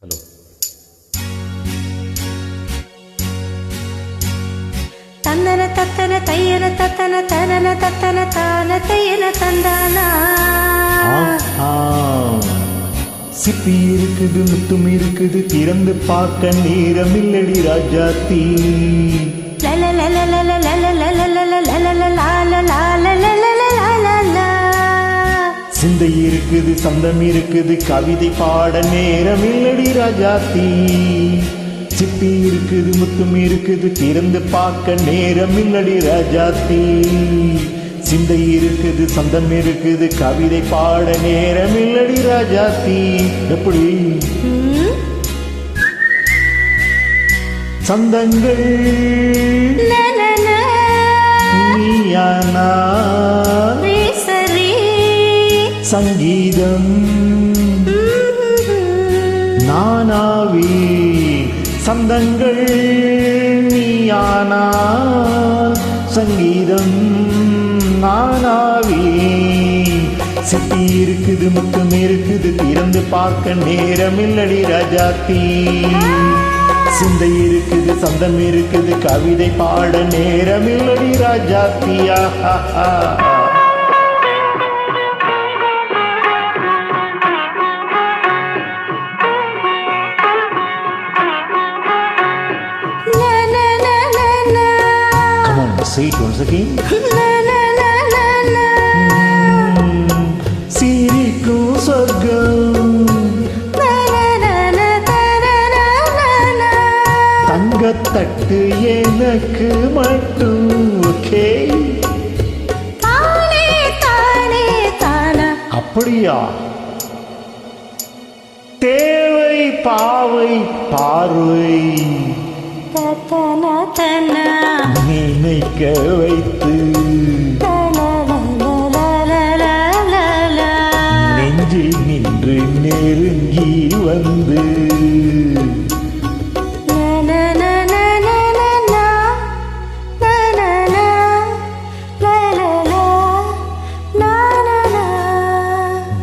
Hello. தந்தன தத்தன தையன தத்தன தனன தத்தன தான தையன தந்தானா. சிப்பி இருக்குது, முத்தும் இருக்குது, திறந்து பார்க்க நேரம் இல்லடி ராஜாத்தி. சிந்தை இருக்குது, சந்தம் இருக்குது, கவிதை பாட நேரம் இல்லடி ராஜாத்தி. சிப்பி இருக்குது, முத்தும் இருக்குது, திறந்து பார்க்க நேரம் இல்லடி ராஜாத்தி. சிந்தை இருக்குது, சந்தம் இருக்குது, கவிதை பாட நேரம் இல்லடி ராஜாத்தி. எப்படி சந்தங்கள் நீயானா, சங்கீதம் நானாவே. சந்தங்கள் நீயானா, சங்கீதம் நானாவே. சிப்பி இருக்குது, முத்தம் இருக்குது, திறந்து பார்க்க நேரம் இல்லடி ராஜாத்தி. சிந்தை இருக்குது, சந்தம் இருக்குது, கவிதை பாட நேரம் இல்லடி ராஜாத்தியா. Say it once again. சிரிக்கும் சொர்க்கம் தங்கத்தட்டு எனக்கு மட்டும். ஓகே, அப்படியா? தேவை பாவை பார்வை நினைக்க வைத்து நெஞ்சில் நின்று நெருங்கி வந்து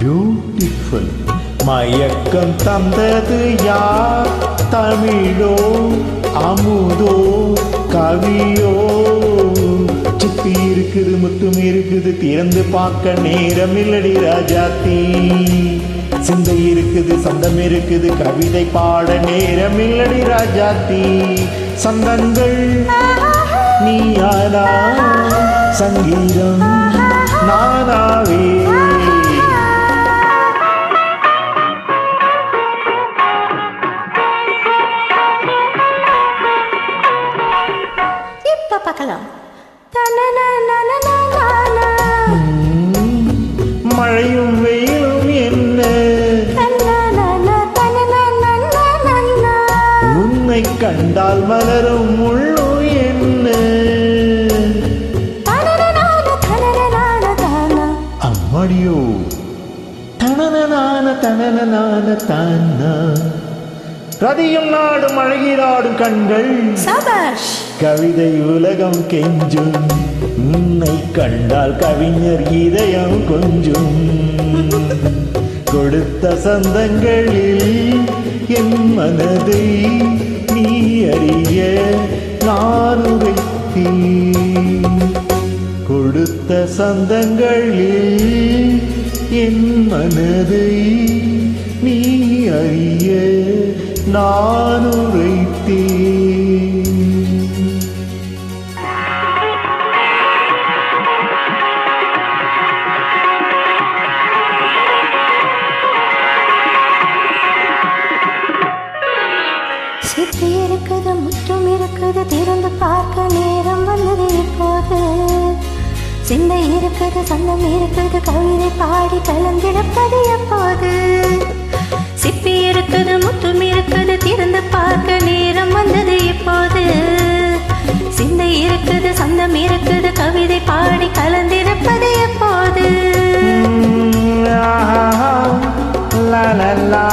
பியூட்டிஃபுல். மயக்கம் தந்தது யார்? தமிழோ அமுதோ கவியோ? சிப்பி இருக்குது, முத்தும் இருக்குது, திறந்து பார்க்க நேரம் இல்லடி ராஜாத்தி. சிந்தை இருக்குது, சந்தம் இருக்குது, கவிதை பாட நேரம் இல்லடி ராஜாத்தி. சந்தங்கள் நீயானா, சங்கீதம் நானாவே. பார்க்கலாம். மழையும் வெயிலும் என்ன, உன்னை கண்டால் மலரும் முள்ளும் என்ன. அம்மாடியோ தனன தனன தானா. ரதியும் நாடும் அழகினாடும் கண்கள் கவிதை உலகம் கெஞ்சும். உன்னை கண்டால் கவிஞர் இதயம் கொஞ்சும். கொடுத்த சந்தங்களில் என் மனதை நீ அறிய நான் உரைத்தேன். கொடுத்த சந்தங்களில் என் மனதை நீ அறிய நான் உரைத்தேன். சிப்பி இருக்குது, முற்றும் இருக்குது, திறந்து பார்க்க நேரம் வந்தது இப்போது. சிந்தை இருக்குது, சந்தம் இருக்குது, கவிதை பாடி கலந்திருப்பது எப்போது. சிப்பி இருக்குது, முற்றும் இருக்குது, திறந்து பார்க்க நேரம் வந்தது இப்போது. சிந்தை இருக்குது, சந்தம் இருக்குது, கவிதை பாடி கலந்திருப்பது எப்போது. லா லா லா